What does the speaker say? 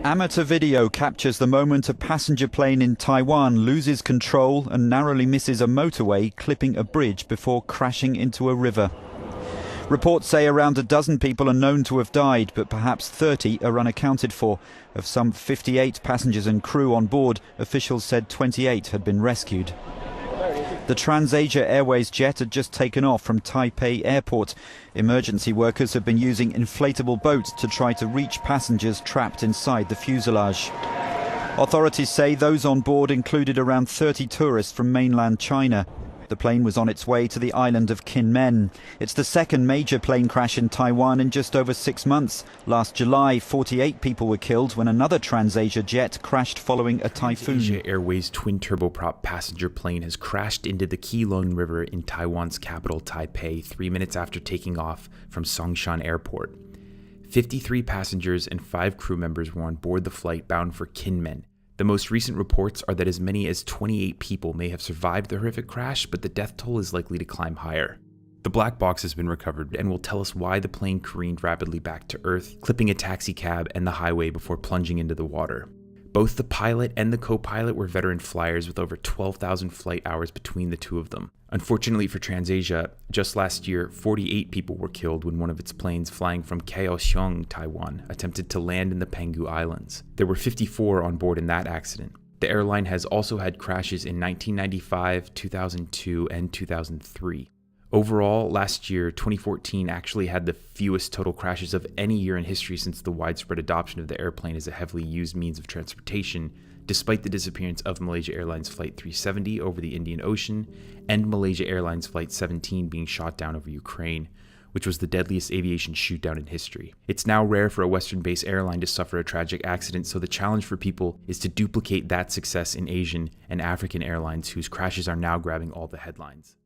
Amateur video captures the moment a passenger plane in Taiwan loses control and narrowly misses a motorway, clipping a bridge before crashing into a river. Reports say around a dozen people are known to have died, but perhaps 30 are unaccounted for. Of some 58 passengers and crew on board, officials said 28 had been rescued. The TransAsia Airways jet had just taken off from Taipei Airport. Emergency workers have been using inflatable boats to try to reach passengers trapped inside the fuselage. Authorities say those on board included around 30 tourists from mainland China. The plane was on its way to the island of Kinmen. It's the second major plane crash in Taiwan in just over 6 months. Last July, 48 people were killed when another TransAsia jet crashed following a typhoon. TransAsia Airways twin turboprop passenger plane has crashed into the Keelung River in Taiwan's capital, Taipei, 3 minutes after taking off from Song Shan Airport. 53 passengers and 5 crew members were on board the flight bound for Kinmen. The most recent reports are that as many as 28 people may have survived the horrific crash, but the death toll is likely to climb higher. The black box has been recovered and will tell us why the plane careened rapidly back to Earth, clipping a taxi cab and the highway before plunging into the water. Both the pilot and the co-pilot were veteran flyers with over 12,000 flight hours between the two of them. Unfortunately for TransAsia, just last year, 48 people were killed when one of its planes flying from Kaohsiung, Taiwan, attempted to land in the Penghu Islands. There were 54 on board in that accident. The airline has also had crashes in 1995, 2002, and 2003. Overall, last year, 2014, actually had the fewest total crashes of any year in history since the widespread adoption of the airplane as a heavily used means of transportation, despite the disappearance of Malaysia Airlines Flight 370 over the Indian Ocean and Malaysia Airlines Flight 17 being shot down over Ukraine, which was the deadliest aviation shootdown in history. It's now rare for a Western-based airline to suffer a tragic accident, so the challenge for people is to duplicate that success in Asian and African airlines whose crashes are now grabbing all the headlines.